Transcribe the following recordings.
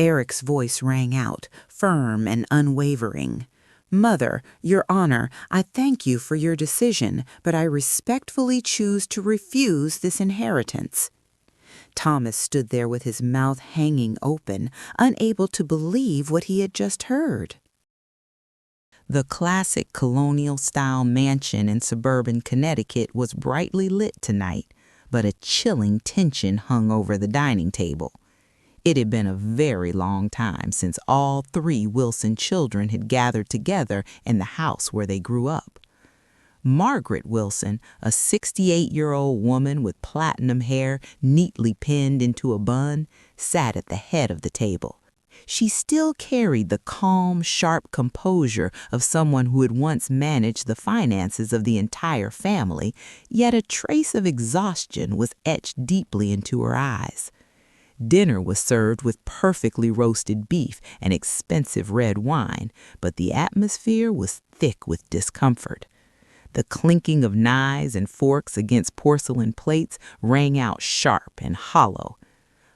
Eric's voice rang out, firm and unwavering. "Mother, Your Honor, I thank you for your decision, but I respectfully choose to refuse this inheritance." Thomas stood there with his mouth hanging open, unable to believe what he had just heard. The classic colonial-style mansion in suburban Connecticut was brightly lit tonight, but a chilling tension hung over the dining table. It had been a very long time since all three Wilson children had gathered together in the house where they grew up. Margaret Wilson, a 68-year-old woman with platinum hair neatly pinned into a bun, sat at the head of the table. She still carried the calm, sharp composure of someone who had once managed the finances of the entire family, yet a trace of exhaustion was etched deeply into her eyes. Dinner was served with perfectly roasted beef and expensive red wine, but the atmosphere was thick with discomfort. The clinking of knives and forks against porcelain plates rang out sharp and hollow.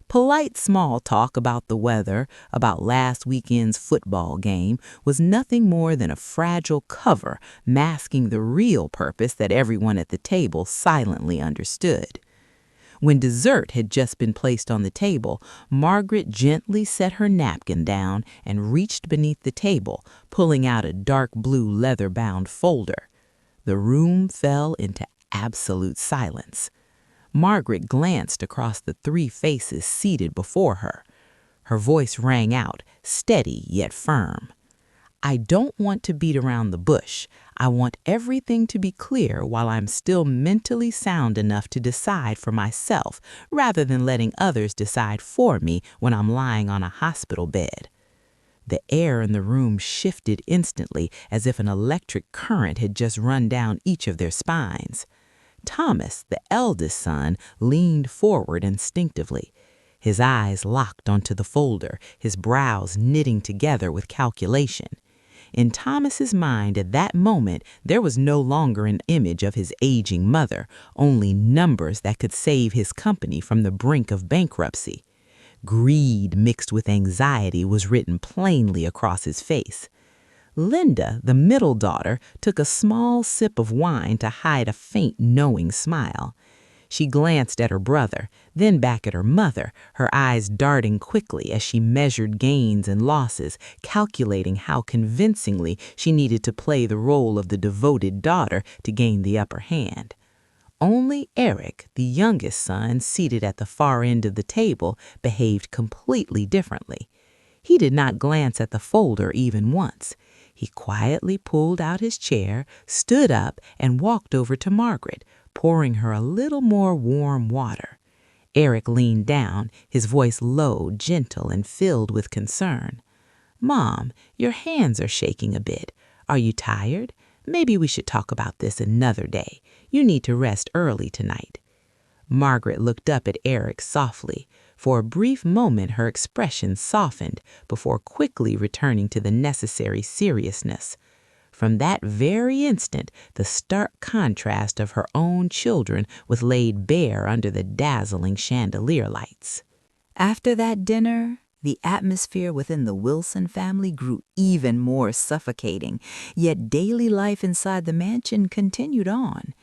Polite small talk about the weather, about last weekend's football game, was nothing more than a fragile cover masking the real purpose that everyone at the table silently understood. When dessert had just been placed on the table, Margaret gently set her napkin down and reached beneath the table, pulling out a dark blue leather-bound folder. The room fell into absolute silence. Margaret glanced across the three faces seated before her. Her voice rang out, steady yet firm. "I don't want to beat around the bush. I want everything to be clear while I'm still mentally sound enough to decide for myself, rather than letting others decide for me when I'm lying on a hospital bed." The air in the room shifted instantly, as if an electric current had just run down each of their spines. Thomas, the eldest son, leaned forward instinctively. His eyes locked onto the folder, his brows knitting together with calculation. In Thomas's mind at that moment, there was no longer an image of his aging mother, only numbers that could save his company from the brink of bankruptcy. Greed mixed with anxiety was written plainly across his face. Linda, the middle daughter, took a small sip of wine to hide a faint, knowing smile. She glanced at her brother, then back at her mother, her eyes darting quickly as she measured gains and losses, calculating how convincingly she needed to play the role of the devoted daughter to gain the upper hand. Only Eric, the youngest son, seated at the far end of the table, behaved completely differently. He did not glance at the folder even once. He quietly pulled out his chair, stood up, and walked over to Margaret, pouring her a little more warm water. Eric leaned down, his voice low, gentle, and filled with concern. "Mom, your hands are shaking a bit. Are you tired? Maybe we should talk about this another day. You need to rest early tonight." Margaret looked up at Eric softly. For a brief moment her expression softened before quickly returning to the necessary seriousness. From that very instant, the stark contrast of her own children was laid bare under the dazzling chandelier lights. After that dinner, the atmosphere within the Wilson family grew even more suffocating, yet daily life inside the mansion continued on.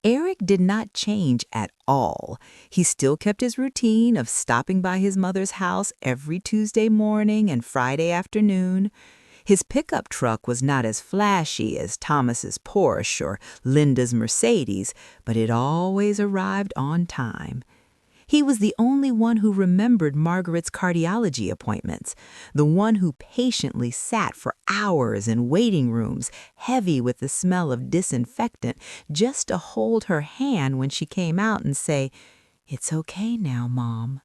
Eric did not change at all. He still kept his routine of stopping by his mother's house every Tuesday morning and Friday afternoon. His pickup truck was not as flashy as Thomas's Porsche or Linda's Mercedes, but it always arrived on time. He was the only one who remembered Margaret's cardiology appointments, the one who patiently sat for hours in waiting rooms, heavy with the smell of disinfectant, just to hold her hand when she came out and say, "It's okay now, Mom."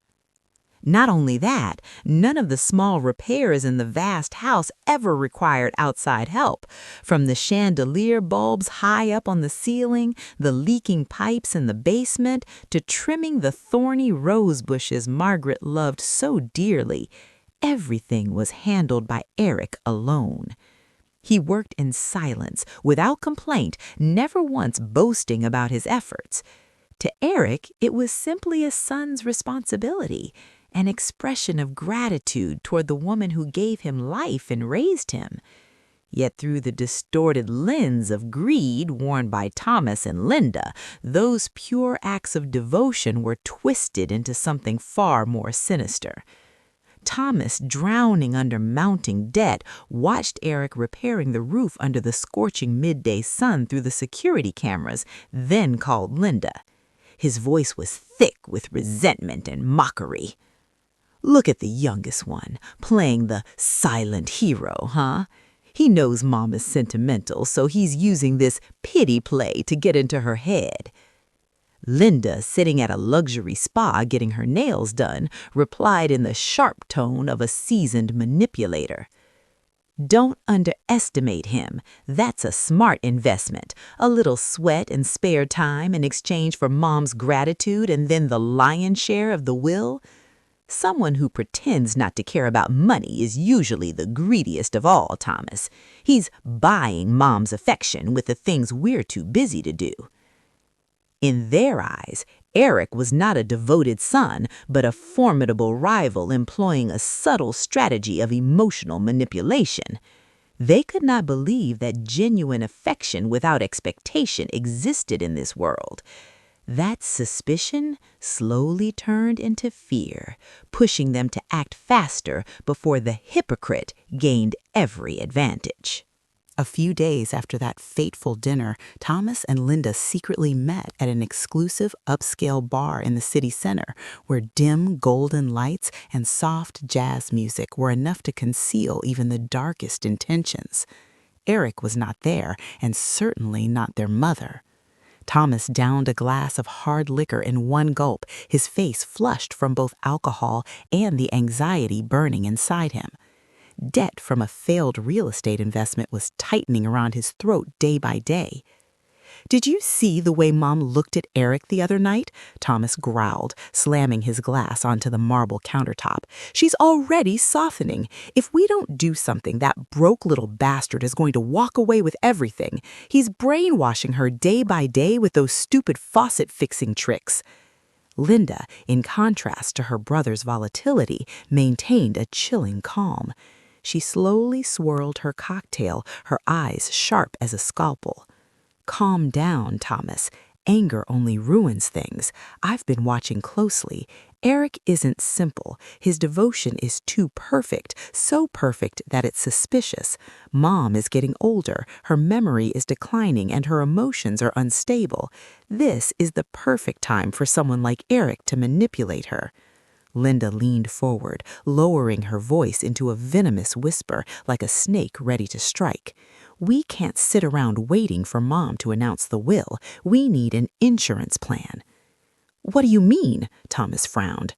Not only that, none of the small repairs in the vast house ever required outside help. From the chandelier bulbs high up on the ceiling, the leaking pipes in the basement, to trimming the thorny rose bushes Margaret loved so dearly, everything was handled by Eric alone. He worked in silence, without complaint, never once boasting about his efforts. To Eric, it was simply a son's responsibility. an expression of gratitude toward the woman who gave him life and raised him. Yet through the distorted lens of greed worn by Thomas and Linda, those pure acts of devotion were twisted into something far more sinister. Thomas, drowning under mounting debt, watched Eric repairing the roof under the scorching midday sun through the security cameras, then called Linda. His voice was thick with resentment and mockery. "Look at the youngest one, playing the silent hero, huh? He knows Mom is sentimental, so he's using this pity play to get into her head." Linda, sitting at a luxury spa getting her nails done, replied in the sharp tone of a seasoned manipulator. "Don't underestimate him. That's a smart investment. A little sweat and spare time in exchange for Mom's gratitude and then the lion's share of the will. Someone who pretends not to care about money is usually the greediest of all, Thomas. He's buying Mom's affection with the things we're too busy to do." In their eyes, Eric was not a devoted son, but a formidable rival employing a subtle strategy of emotional manipulation. They could not believe that genuine affection without expectation existed in this world. That suspicion slowly turned into fear, pushing them to act faster before the hypocrite gained every advantage. A few days after that fateful dinner, Thomas and Linda secretly met at an exclusive upscale bar in the city center where dim golden lights and soft jazz music were enough to conceal even the darkest intentions. Eric was not there, and certainly not their mother. Thomas downed a glass of hard liquor in one gulp, his face flushed from both alcohol and the anxiety burning inside him. Debt from a failed real estate investment was tightening around his throat day by day. "Did you see the way Mom looked at Eric the other night?" Thomas growled, slamming his glass onto the marble countertop. "She's already softening. If we don't do something, that broke little bastard is going to walk away with everything. He's brainwashing her day by day with those stupid faucet-fixing tricks." Linda, in contrast to her brother's volatility, maintained a chilling calm. She slowly swirled her cocktail, her eyes sharp as a scalpel. "Calm down, Thomas. Anger only ruins things. I've been watching closely. Eric isn't simple. His devotion is too perfect, so perfect that it's suspicious. Mom is getting older, her memory is declining, and her emotions are unstable. This is the perfect time for someone like Eric to manipulate her." Linda leaned forward, lowering her voice into a venomous whisper like a snake ready to strike. "We can't sit around waiting for Mom to announce the will. We need an insurance plan." "What do you mean?" Thomas frowned.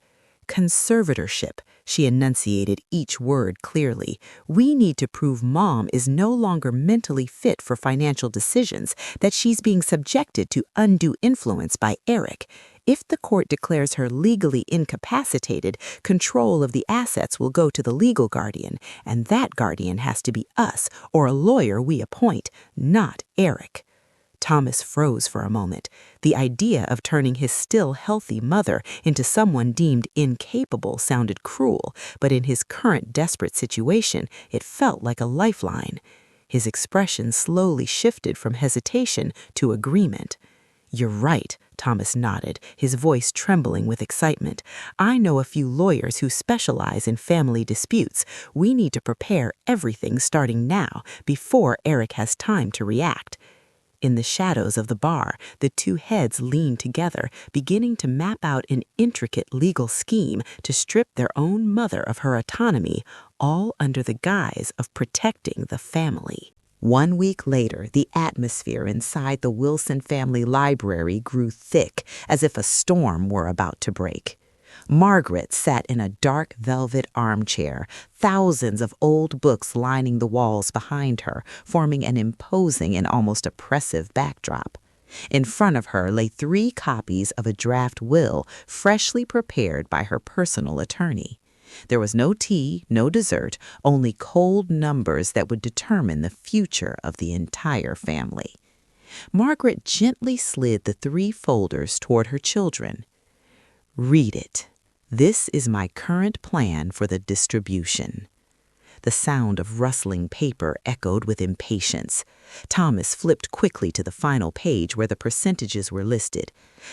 "Conservatorship," she enunciated each word clearly. "We need to prove Mom is no longer mentally fit for financial decisions, that she's being subjected to undue influence by Eric. If the court declares her legally incapacitated, control of the assets will go to the legal guardian, and that guardian has to be us or a lawyer we appoint, not Eric." Thomas froze for a moment. The idea of turning his still healthy mother into someone deemed incapable sounded cruel, but in his current desperate situation, it felt like a lifeline. His expression slowly shifted from hesitation to agreement. "You're right," Thomas nodded, his voice trembling with excitement. "I know a few lawyers who specialize in family disputes. We need to prepare everything starting now, before Eric has time to react." In the shadows of the bar, the two heads leaned together, beginning to map out an intricate legal scheme to strip their own mother of her autonomy, all under the guise of protecting the family. 1 week later, the atmosphere inside the Wilson family library grew thick, as if a storm were about to break. Margaret sat in a dark velvet armchair, thousands of old books lining the walls behind her, forming an imposing and almost oppressive backdrop. In front of her lay 3 copies of a draft will, freshly prepared by her personal attorney. There was no tea, no dessert, only cold numbers that would determine the future of the entire family. Margaret gently slid the 3 folders toward her children. "Read it. This is my current plan for the distribution." The sound of rustling paper echoed with impatience. Thomas flipped quickly to the final page where the percentages were listed.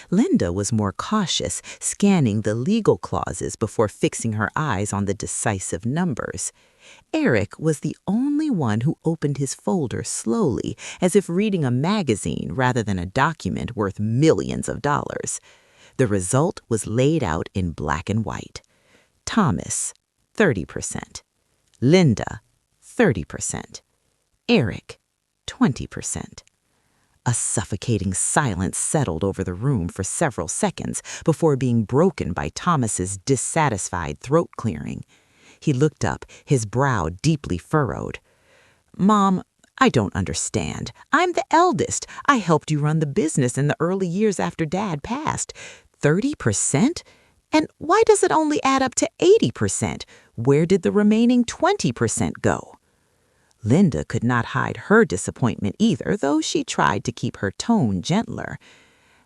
Linda was more cautious, scanning the legal clauses before fixing her eyes on the decisive numbers. Eric was the only one who opened his folder slowly, as if reading a magazine rather than a document worth millions of dollars. The result was laid out in black and white. Thomas, 30%. Linda, 30%. Eric, 20%. A suffocating silence settled over the room for several seconds before being broken by Thomas's dissatisfied throat clearing. He looked up, his brow deeply furrowed. "Mom, I don't understand. I'm the eldest. I helped you run the business in the early years after Dad passed. 30%? And why does it only add up to 80%? Where did the remaining 20% go?" Linda could not hide her disappointment either, though she tried to keep her tone gentler.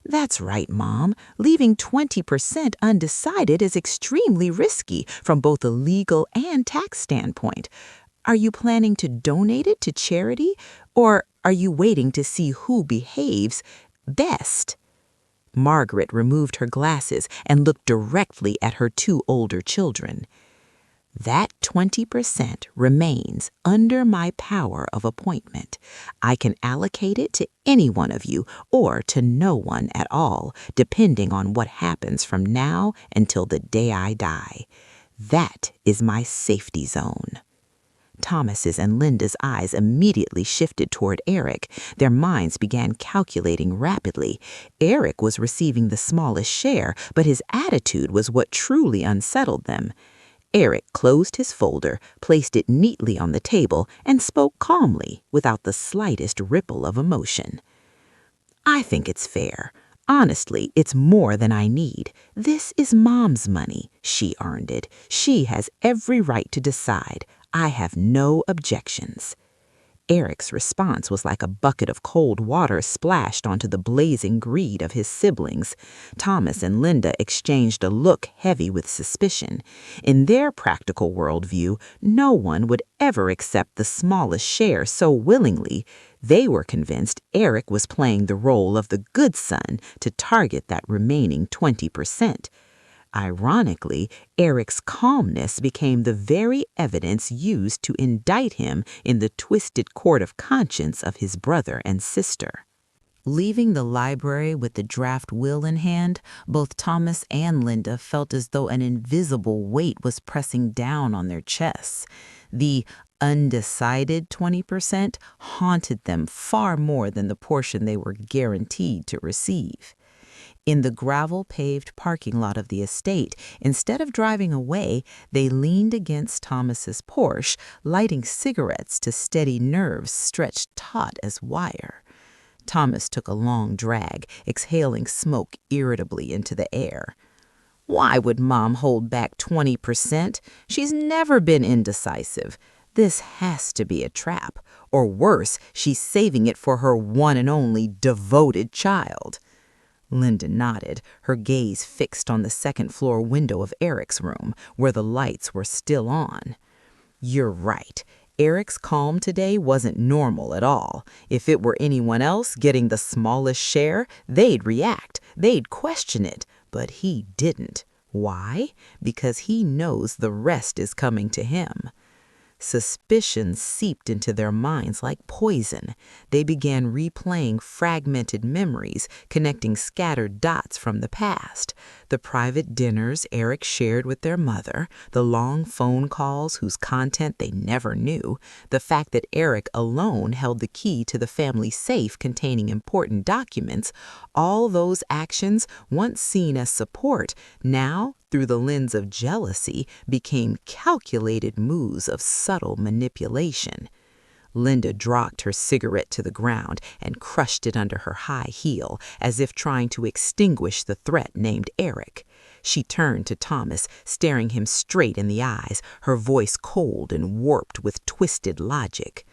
"That's right, Mom. Leaving 20% undecided is extremely risky from both a legal and tax standpoint. Are you planning to donate it to charity, or are you waiting to see who behaves best?" Margaret removed her glasses and looked directly at her two older children. "That 20% remains under my power of appointment. I can allocate it to any one of you or to no one at all, depending on what happens from now until the day I die. That is my safety zone." Thomas's and Linda's eyes immediately shifted toward Eric. Their minds began calculating rapidly. Eric was receiving the smallest share, but his attitude was what truly unsettled them. Eric closed his folder, placed it neatly on the table, and spoke calmly, without the slightest ripple of emotion. "I think it's fair. Honestly, it's more than I need. This is Mom's money. She earned it. She has every right to decide. I have no objections." Eric's response was like a bucket of cold water splashed onto the blazing greed of his siblings. Thomas and Linda exchanged a look heavy with suspicion. In their practical worldview, no one would ever accept the smallest share so willingly. They were convinced Eric was playing the role of the good son to target that remaining 20%. Ironically, Eric's calmness became the very evidence used to indict him in the twisted court of conscience of his brother and sister. Leaving the library with the draft will in hand, both Thomas and Linda felt as though an invisible weight was pressing down on their chests. The undecided 20% haunted them far more than the portion they were guaranteed to receive. In the gravel-paved parking lot of the estate, instead of driving away, they leaned against Thomas's Porsche, lighting cigarettes to steady nerves stretched taut as wire. Thomas took a long drag, exhaling smoke irritably into the air. "Why would Mom hold back 20%? She's never been indecisive. This has to be a trap. Or worse, she's saving it for her one and only devoted child." Linda nodded, her gaze fixed on the second-floor window of Eric's room, where the lights were still on. "You're right. Eric's calm today wasn't normal at all. If it were anyone else getting the smallest share, they'd react, they'd question it, but he didn't. Why? Because he knows the rest is coming to him." Suspicion seeped into their minds like poison. They began replaying fragmented memories, connecting scattered dots from the past. The private dinners Eric shared with their mother, the long phone calls whose content they never knew, the fact that Eric alone held the key to the family safe containing important documents, all those actions, once seen as support, now, through the lens of jealousy, became calculated moves of subtle manipulation. Linda dropped her cigarette to the ground and crushed it under her high heel, as if trying to extinguish the threat named Eric. She turned to Thomas, staring him straight in the eyes, her voice cold and warped with twisted logic.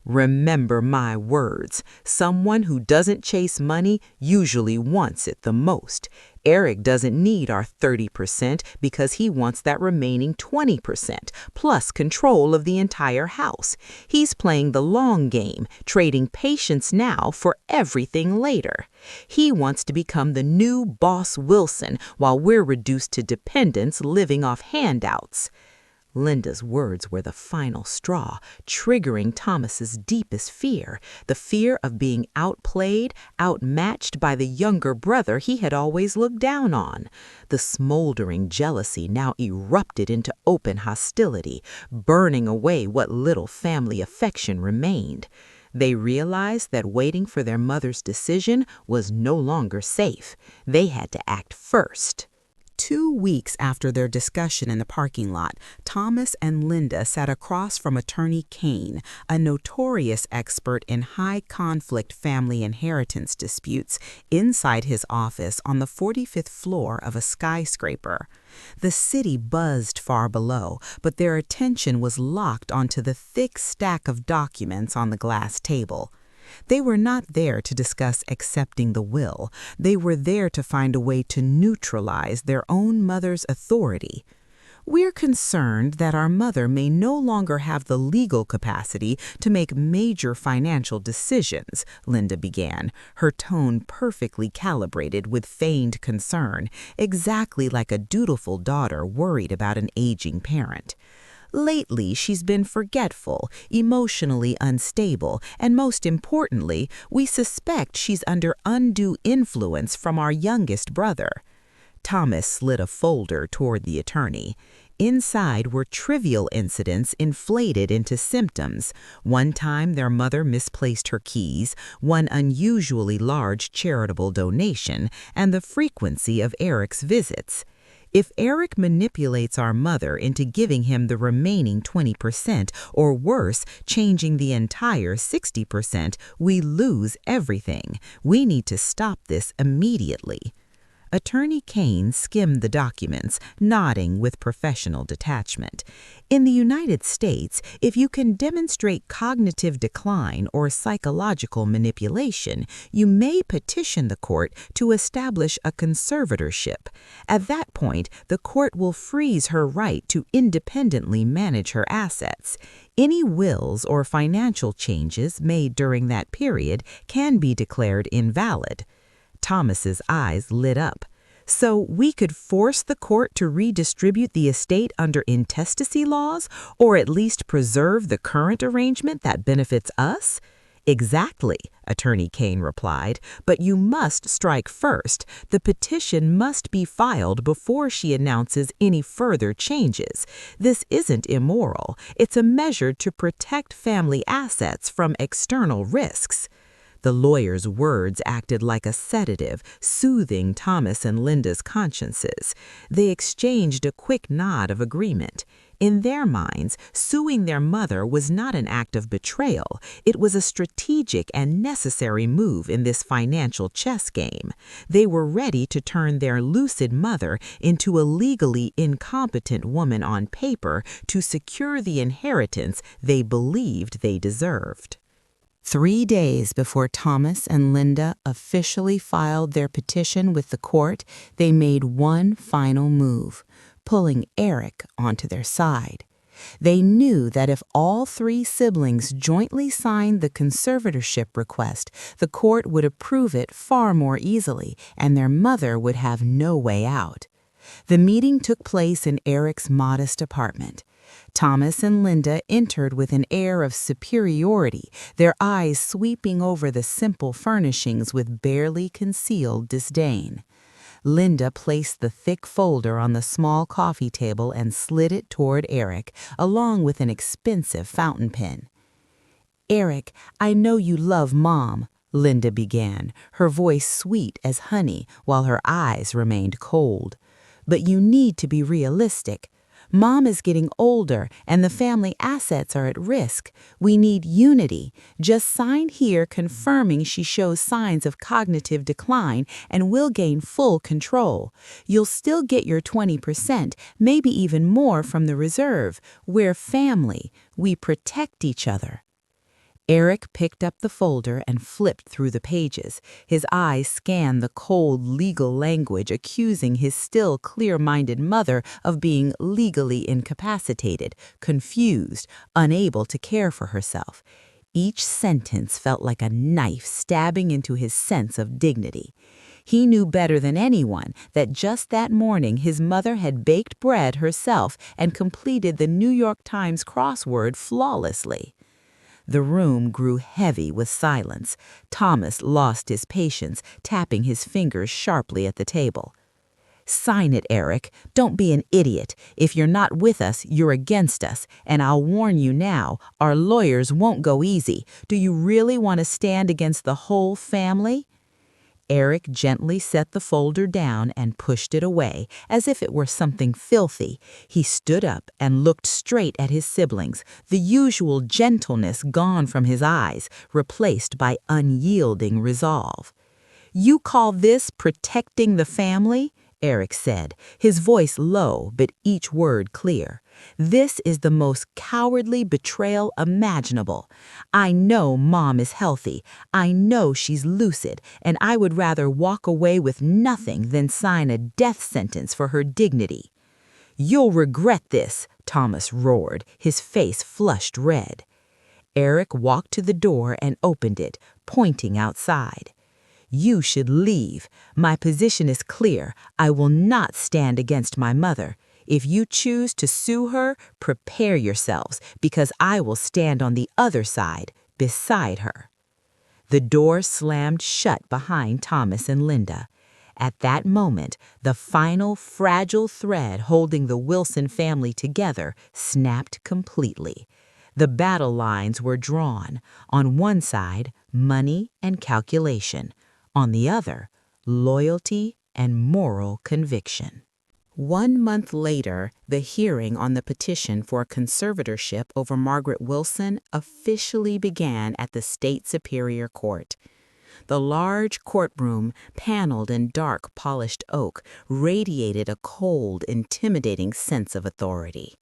"Remember my words. Someone who doesn't chase money usually wants it the most. Eric doesn't need our 30% because he wants that remaining 20%, plus control of the entire house. He's playing the long game, trading patience now for everything later. He wants to become the new Boss Wilson while we're reduced to dependents living off handouts. Linda's words were the final straw, triggering Thomas's deepest fear, the fear of being outplayed, outmatched by the younger brother he had always looked down on. The smoldering jealousy now erupted into open hostility, burning away what little family affection remained. They realized that waiting for their mother's decision was no longer safe. They had to act first. 2 weeks after their discussion in the parking lot, Thomas and Linda sat across from Attorney Kane, a notorious expert in high-conflict family inheritance disputes, inside his office on the 45th floor of a skyscraper. The city buzzed far below, but their attention was locked onto the thick stack of documents on the glass table. They were not there to discuss accepting the will. They were there to find a way to neutralize their own mother's authority. "We're concerned that our mother may no longer have the legal capacity to make major financial decisions," Linda began, her tone perfectly calibrated with feigned concern, exactly like a dutiful daughter worried about an aging parent. "Lately, she's been forgetful, emotionally unstable, and most importantly, we suspect she's under undue influence from our youngest brother." Thomas slid a folder toward the attorney. Inside were trivial incidents inflated into symptoms. One time their mother misplaced her keys, one unusually large charitable donation, and the frequency of Eric's visits. "If Eric manipulates our mother into giving him the remaining 20%, or worse, changing the entire 60%, we lose everything. We need to stop this immediately." Attorney Kane skimmed the documents, nodding with professional detachment. "In the United States, if you can demonstrate cognitive decline or psychological manipulation, you may petition the court to establish a conservatorship. At that point, the court will freeze her right to independently manage her assets. Any wills or financial changes made during that period can be declared invalid." Thomas's eyes lit up. "So we could force the court to redistribute the estate under intestacy laws, or at least preserve the current arrangement that benefits us?" "Exactly," Attorney Kane replied, "but you must strike first. The petition must be filed before she announces any further changes. This isn't immoral. It's a measure to protect family assets from external risks." The lawyer's words acted like a sedative, soothing Thomas and Linda's consciences. They exchanged a quick nod of agreement. In their minds, suing their mother was not an act of betrayal. It was a strategic and necessary move in this financial chess game. They were ready to turn their lucid mother into a legally incompetent woman on paper to secure the inheritance they believed they deserved. 3 days before Thomas and Linda officially filed their petition with the court, they made one final move, pulling Eric onto their side. They knew that if all 3 siblings jointly signed the conservatorship request, the court would approve it far more easily, and their mother would have no way out. The meeting took place in Eric's modest apartment. Thomas and Linda entered with an air of superiority, their eyes sweeping over the simple furnishings with barely concealed disdain. Linda placed the thick folder on the small coffee table and slid it toward Eric, along with an expensive fountain pen. "Eric, I know you love Mom," Linda began, her voice sweet as honey while her eyes remained cold. "But you need to be realistic. Mom is getting older and the family assets are at risk. We need unity. Just sign here confirming she shows signs of cognitive decline and we'll gain full control. You'll still get your 20%, maybe even more from the reserve. We're family. We protect each other." Eric picked up the folder and flipped through the pages. His eyes scanned the cold legal language accusing his still clear-minded mother of being legally incapacitated, confused, unable to care for herself. Each sentence felt like a knife stabbing into his sense of dignity. He knew better than anyone that just that morning his mother had baked bread herself and completed the New York Times crossword flawlessly. The room grew heavy with silence. Thomas lost his patience, tapping his fingers sharply at the table. "Sign it, Eric. Don't be an idiot. If you're not with us, you're against us. And I'll warn you now, our lawyers won't go easy. Do you really want to stand against the whole family?" Eric gently set the folder down and pushed it away, as if it were something filthy. He stood up and looked straight at his siblings, the usual gentleness gone from his eyes, replaced by unyielding resolve. "You call this protecting the family?" Eric said, his voice low but each word clear. "This is the most cowardly betrayal imaginable. I know Mom is healthy. I know she's lucid, and I would rather walk away with nothing than sign a death sentence for her dignity." "You'll regret this," Thomas roared, his face flushed red. Eric walked to the door and opened it, pointing outside. "You should leave. My position is clear. I will not stand against my mother. If you choose to sue her, prepare yourselves, because I will stand on the other side, beside her." The door slammed shut behind Thomas and Linda. At that moment, the final fragile thread holding the Wilson family together snapped completely. The battle lines were drawn. On one side, money and calculation. On the other, loyalty and moral conviction. 1 month later, the hearing on the petition for conservatorship over Margaret Wilson officially began at the State Superior Court. The large courtroom, paneled in dark polished oak, radiated a cold, intimidating sense of authority.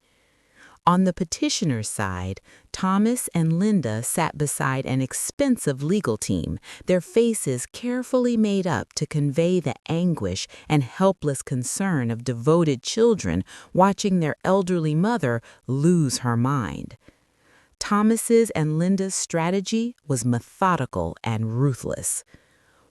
On the petitioner's side, Thomas and Linda sat beside an expensive legal team, their faces carefully made up to convey the anguish and helpless concern of devoted children watching their elderly mother lose her mind. Thomas's and Linda's strategy was methodical and ruthless.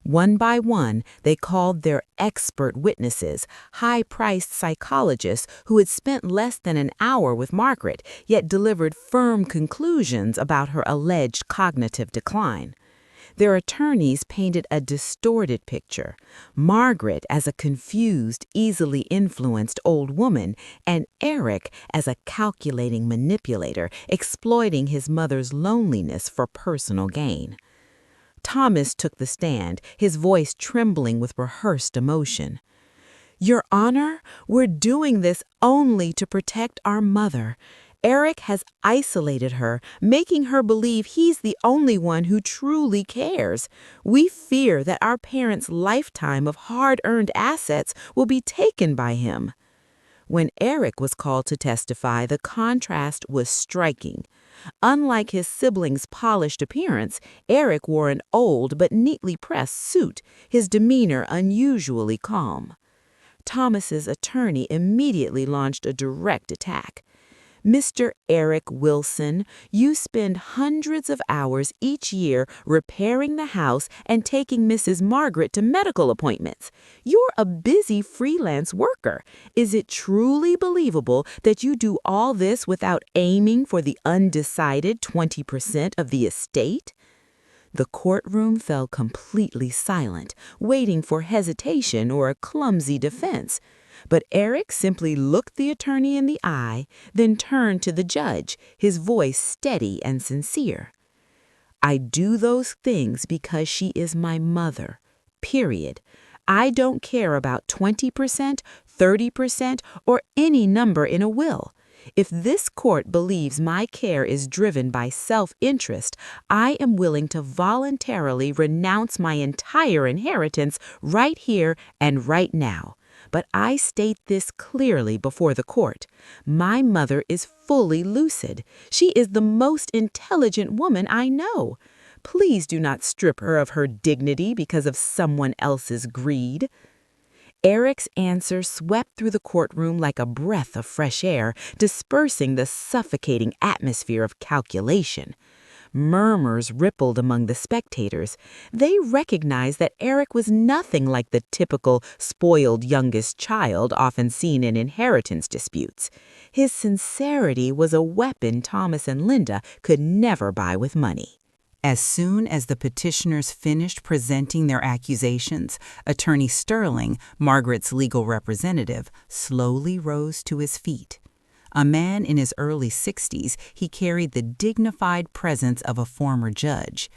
One by one, they called their expert witnesses, high-priced psychologists who had spent less than an hour with Margaret, yet delivered firm conclusions about her alleged cognitive decline. Their attorneys painted a distorted picture, Margaret as a confused, easily influenced old woman, and Eric as a calculating manipulator, exploiting his mother's loneliness for personal gain. Thomas took the stand, his voice trembling with rehearsed emotion. "Your Honor, we're doing this only to protect our mother. Eric has isolated her, making her believe he's the only one who truly cares. We fear that our parents' lifetime of hard-earned assets will be taken by him." When Eric was called to testify, the contrast was striking. Unlike his siblings' polished appearance, Eric wore an old but neatly pressed suit, his demeanor unusually calm. Thomas's attorney immediately launched a direct attack. "Mr. Eric Wilson, you spend hundreds of hours each year repairing the house and taking Mrs. Margaret to medical appointments. You're a busy freelance worker. Is it truly believable that you do all this without aiming for the undecided 20% of the estate?" The courtroom fell completely silent, waiting for hesitation or a clumsy defense. But Eric simply looked the attorney in the eye, then turned to the judge, his voice steady and sincere. "I do those things because she is my mother, period. I don't care about 20%, 30%, or any number in a will. If this court believes my care is driven by self-interest, I am willing to voluntarily renounce my entire inheritance right here and right now. but I state this clearly before the court. My mother is fully lucid. She is the most intelligent woman I know. Please do not strip her of her dignity because of someone else's greed." Eric's answer swept through the courtroom like a breath of fresh air, dispersing the suffocating atmosphere of calculation. Murmurs rippled among the spectators. They recognized that Eric was nothing like the typical spoiled youngest child often seen in inheritance disputes. His sincerity was a weapon Thomas and Linda could never buy with money. As soon as the petitioners finished presenting their accusations, Attorney Sterling, Margaret's legal representative, slowly rose to his feet. A man in his early 60s, he carried the dignified presence of a former judge.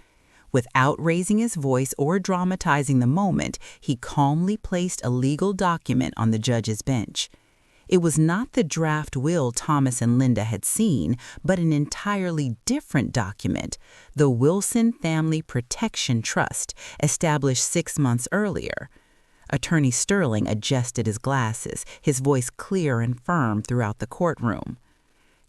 Without raising his voice or dramatizing the moment, he calmly placed a legal document on the judge's bench. It was not the draft will Thomas and Linda had seen, but an entirely different document, the Wilson Family Protection Trust, established 6 months earlier. Attorney Sterling adjusted his glasses, his voice clear and firm throughout the courtroom.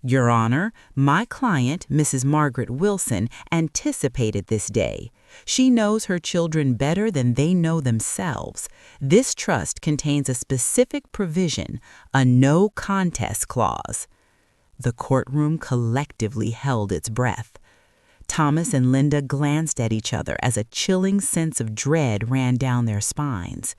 "Your Honor, my client, Mrs. Margaret Wilson, anticipated this day. She knows her children better than they know themselves. This trust contains a specific provision, a no contest clause." The courtroom collectively held its breath. Thomas and Linda glanced at each other as a chilling sense of dread ran down their spines.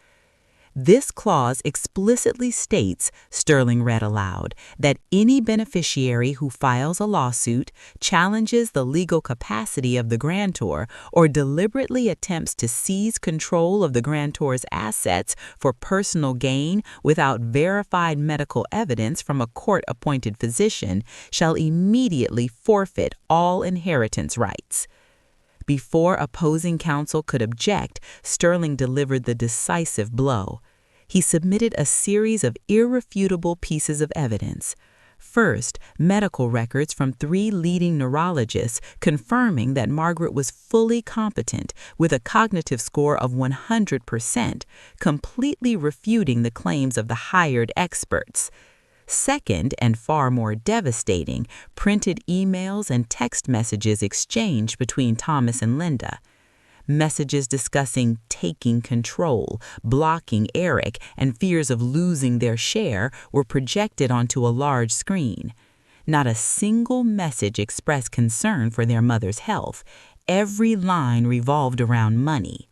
"This clause explicitly states," Sterling read aloud, "that any beneficiary who files a lawsuit, challenges the legal capacity of the grantor, or deliberately attempts to seize control of the grantor's assets for personal gain without verified medical evidence from a court-appointed physician shall immediately forfeit all inheritance rights." Before opposing counsel could object, Sterling delivered the decisive blow. He submitted a series of irrefutable pieces of evidence. First, medical records from 3 leading neurologists confirming that Margaret was fully competent with a cognitive score of 100%, completely refuting the claims of the hired experts. Second, and far more devastating, printed emails and text messages exchanged between Thomas and Linda. Messages discussing taking control, blocking Eric, and fears of losing their share were projected onto a large screen. Not a single message expressed concern for their mother's health. Every line revolved around money.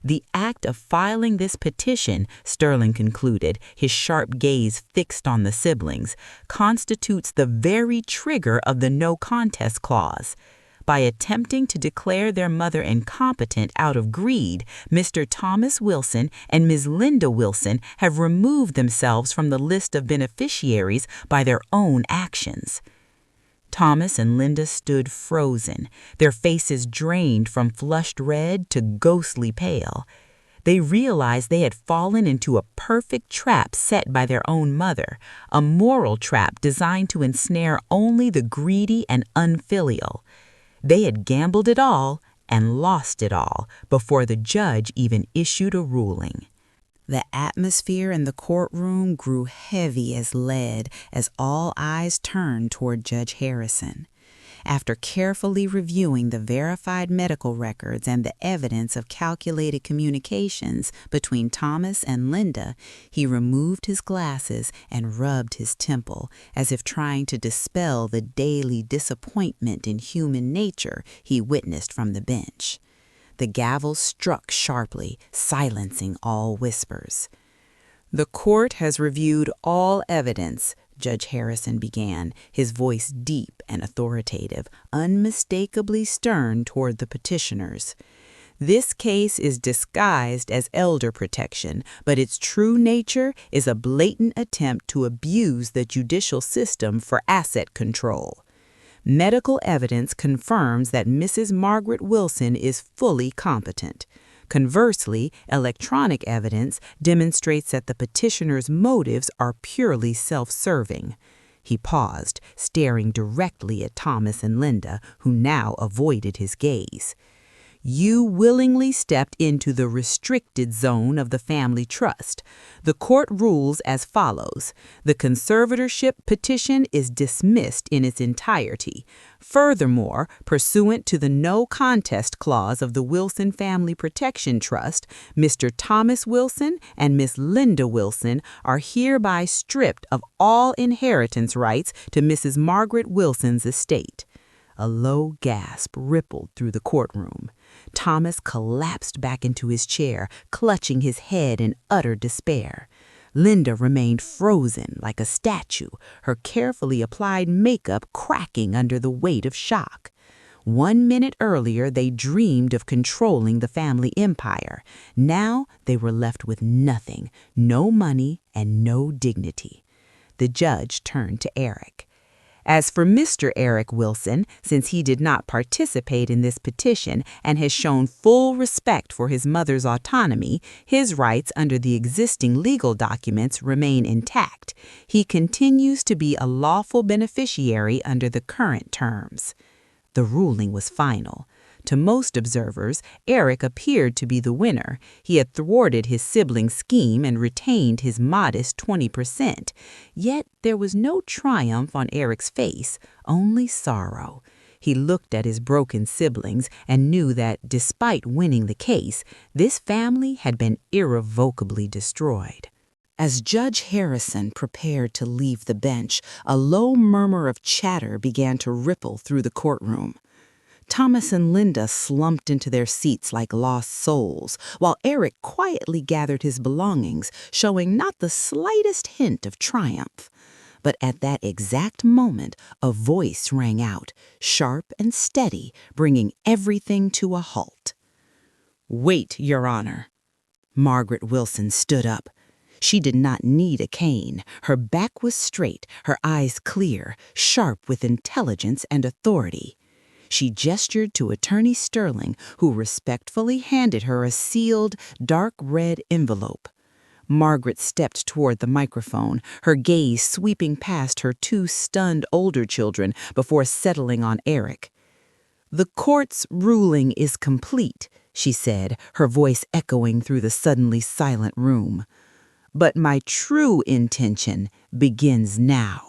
The act of filing this petition, Sterling concluded, his sharp gaze fixed on the siblings, constitutes the very trigger of the no contest clause. By attempting to declare their mother incompetent out of greed, Mr. Thomas Wilson and Ms. Linda Wilson have removed themselves from the list of beneficiaries by their own actions. Thomas and Linda stood frozen, their faces drained from flushed red to ghostly pale. They realized they had fallen into a perfect trap set by their own mother, a moral trap designed to ensnare only the greedy and unfilial. They had gambled it all and lost it all before the judge even issued a ruling. The atmosphere in the courtroom grew heavy as lead as all eyes turned toward Judge Harrison. After carefully reviewing the verified medical records and the evidence of calculated communications between Thomas and Linda, he removed his glasses and rubbed his temple, as if trying to dispel the daily disappointment in human nature he witnessed from the bench. The gavel struck sharply, silencing all whispers. "The court has reviewed all evidence," Judge Harrison began, his voice deep and authoritative, unmistakably stern toward the petitioners. "This case is disguised as elder protection, but its true nature is a blatant attempt to abuse the judicial system for asset control. Medical evidence confirms that Mrs. Margaret Wilson is fully competent. Conversely, electronic evidence demonstrates that the petitioner's motives are purely self-serving." He paused, staring directly at Thomas and Linda, who now avoided his gaze. You willingly stepped into the restricted zone of the family trust. The court rules as follows. The conservatorship petition is dismissed in its entirety. Furthermore, pursuant to the no contest clause of the Wilson Family Protection Trust, Mr. Thomas Wilson and Miss Linda Wilson are hereby stripped of all inheritance rights to Mrs. Margaret Wilson's estate. A low gasp rippled through the courtroom. Thomas collapsed back into his chair, clutching his head in utter despair. Linda remained frozen like a statue, her carefully applied makeup cracking under the weight of shock. 1 minute earlier, they dreamed of controlling the family empire. Now they were left with nothing, no money and no dignity. The judge turned to Eric. As for Mr. Eric Wilson, since he did not participate in this petition and has shown full respect for his mother's autonomy, his rights under the existing legal documents remain intact. He continues to be a lawful beneficiary under the current terms. The ruling was final. To most observers, Eric appeared to be the winner. He had thwarted his sibling's scheme and retained his modest 20%. Yet there was no triumph on Eric's face, only sorrow. He looked at his broken siblings and knew that, despite winning the case, this family had been irrevocably destroyed. As Judge Harrison prepared to leave the bench, a low murmur of chatter began to ripple through the courtroom. Thomas and Linda slumped into their seats like lost souls, while Eric quietly gathered his belongings, showing not the slightest hint of triumph. But at that exact moment, a voice rang out, sharp and steady, bringing everything to a halt. "Wait, Your Honor." Margaret Wilson stood up. She did not need a cane. Her back was straight, her eyes clear, sharp with intelligence and authority. She gestured to Attorney Sterling, who respectfully handed her a sealed, dark red envelope. Margaret stepped toward the microphone, her gaze sweeping past her 2 stunned older children before settling on Eric. "The court's ruling is complete," she said, her voice echoing through the suddenly silent room. "But my true intention begins now.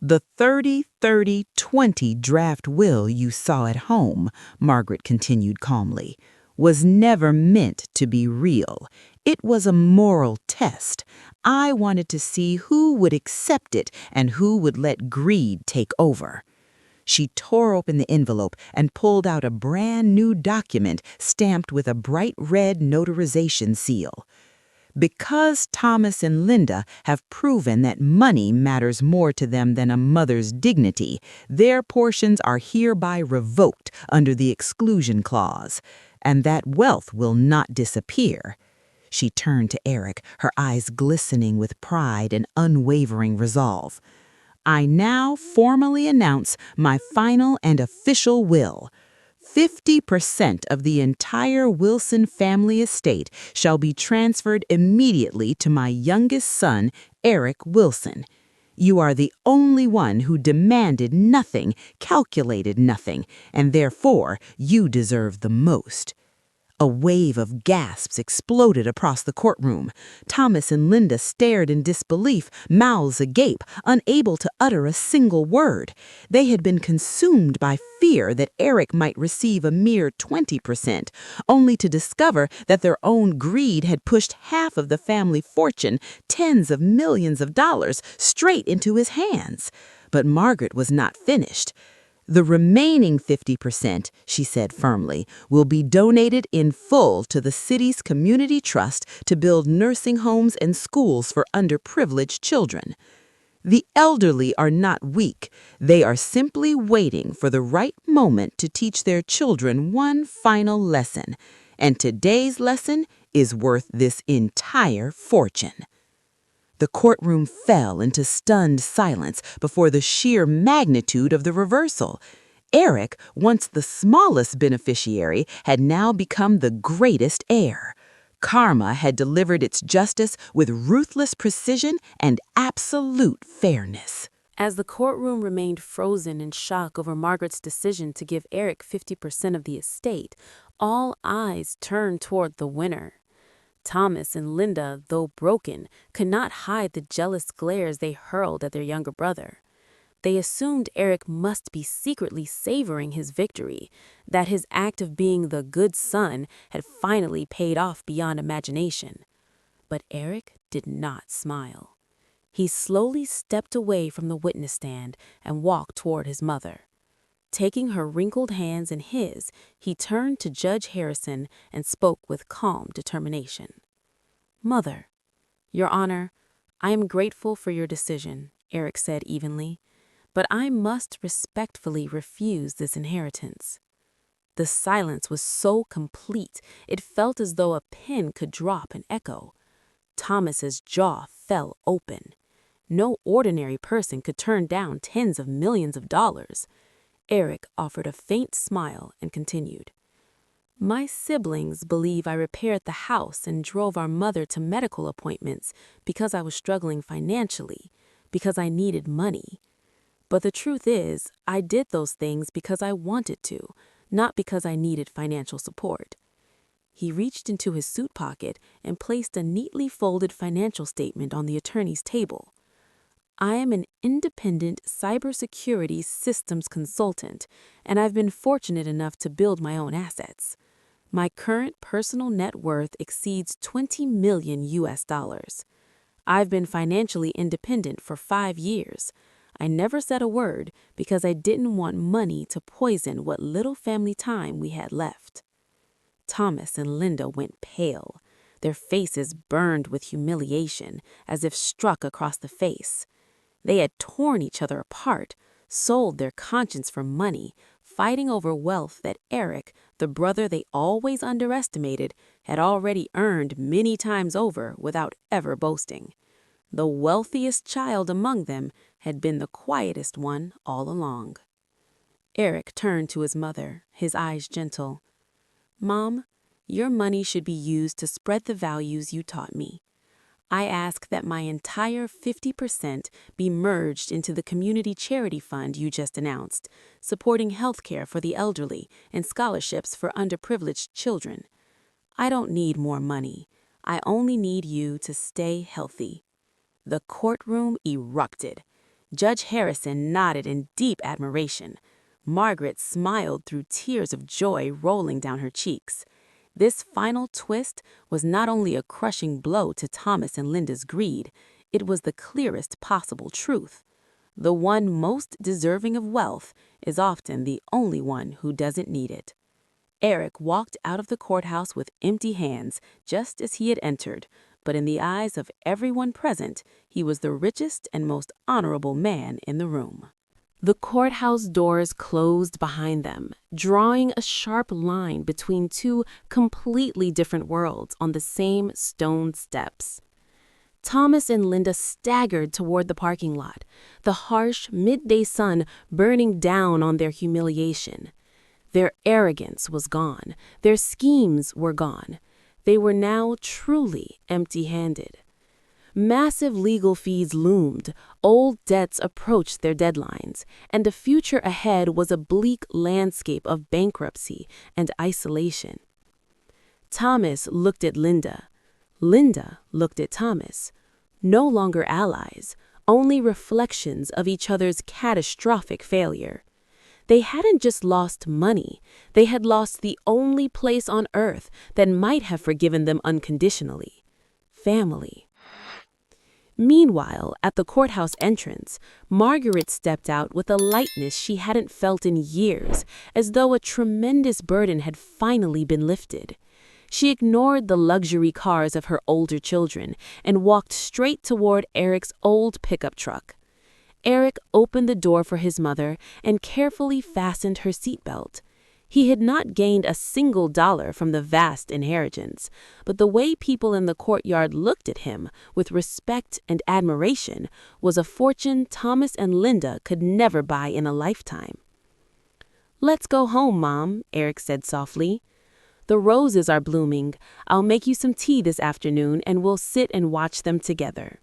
The 30-30-20 draft will you saw at home," Margaret continued calmly, "was never meant to be real. It was a moral test. I wanted to see who would accept it and who would let greed take over." She tore open the envelope and pulled out a brand new document stamped with a bright red notarization seal. "Because Thomas and Linda have proven that money matters more to them than a mother's dignity, their portions are hereby revoked under the exclusion clause, and that wealth will not disappear." She turned to Eric, her eyes glistening with pride and unwavering resolve. "I now formally announce my final and official will. 50% of the entire Wilson family estate shall be transferred immediately to my youngest son, Eric Wilson. You are the only one who demanded nothing, calculated nothing, and therefore you deserve the most." A wave of gasps exploded across the courtroom. Thomas and Linda stared in disbelief, mouths agape, unable to utter a single word. They had been consumed by fear that Eric might receive a mere 20%, only to discover that their own greed had pushed half of the family fortune, tens of millions of dollars, straight into his hands. But Margaret was not finished. "The remaining 50%, she said firmly, will be donated in full to the city's community trust to build nursing homes and schools for underprivileged children. The elderly are not weak. They are simply waiting for the right moment to teach their children one final lesson. And today's lesson is worth this entire fortune." The courtroom fell into stunned silence before the sheer magnitude of the reversal. Eric, once the smallest beneficiary, had now become the greatest heir. Karma had delivered its justice with ruthless precision and absolute fairness. As the courtroom remained frozen in shock over Margaret's decision to give Eric 50% of the estate, all eyes turned toward the winner. Thomas and Linda, though broken, could not hide the jealous glares they hurled at their younger brother. They assumed Eric must be secretly savoring his victory, that his act of being the good son had finally paid off beyond imagination. But Eric did not smile. He slowly stepped away from the witness stand and walked toward his mother. Taking her wrinkled hands in his, he turned to Judge Harrison and spoke with calm determination. "Mother, Your Honor, I am grateful for your decision," Eric said evenly, "but I must respectfully refuse this inheritance." The silence was so complete, it felt as though a pin could drop and echo. Thomas's jaw fell open. No ordinary person could turn down tens of millions of dollars. Eric offered a faint smile and continued. "My siblings believe I repaired the house and drove our mother to medical appointments because I was struggling financially, because I needed money. But the truth is, I did those things because I wanted to, not because I needed financial support." He reached into his suit pocket and placed a neatly folded financial statement on the attorney's table. "I am an independent cybersecurity systems consultant, and I've been fortunate enough to build my own assets. My current personal net worth exceeds $20 million US. I've been financially independent for 5 years. I never said a word because I didn't want money to poison what little family time we had left." Thomas and Linda went pale. Their faces burned with humiliation, as if struck across the face. They had torn each other apart, sold their conscience for money, fighting over wealth that Eric, the brother they always underestimated, had already earned many times over without ever boasting. The wealthiest child among them had been the quietest one all along. Eric turned to his mother, his eyes gentle. "Mom, your money should be used to spread the values you taught me. I ask that my entire 50% be merged into the community charity fund you just announced, supporting healthcare for the elderly and scholarships for underprivileged children. I don't need more money. I only need you to stay healthy." The courtroom erupted. Judge Harrison nodded in deep admiration. Margaret smiled through tears of joy rolling down her cheeks. This final twist was not only a crushing blow to Thomas and Linda's greed, it was the clearest possible truth. The one most deserving of wealth is often the only one who doesn't need it. Eric walked out of the courthouse with empty hands, just as he had entered, but in the eyes of everyone present, he was the richest and most honorable man in the room. The courthouse doors closed behind them, drawing a sharp line between two completely different worlds on the same stone steps. Thomas and Linda staggered toward the parking lot, the harsh midday sun burning down on their humiliation. Their arrogance was gone. Their schemes were gone. They were now truly empty-handed. Massive legal fees loomed, old debts approached their deadlines, and the future ahead was a bleak landscape of bankruptcy and isolation. Thomas looked at Linda. Linda looked at Thomas. No longer allies, only reflections of each other's catastrophic failure. They hadn't just lost money, they had lost the only place on earth that might have forgiven them unconditionally: family. Meanwhile, at the courthouse entrance, Margaret stepped out with a lightness she hadn't felt in years, as though a tremendous burden had finally been lifted. She ignored the luxury cars of her older children and walked straight toward Eric's old pickup truck. Eric opened the door for his mother and carefully fastened her seatbelt. He had not gained a single dollar from the vast inheritance, but the way people in the courtyard looked at him with respect and admiration was a fortune Thomas and Linda could never buy in a lifetime. "Let's go home, Mom," Eric said softly. "The roses are blooming. I'll make you some tea this afternoon and we'll sit and watch them together."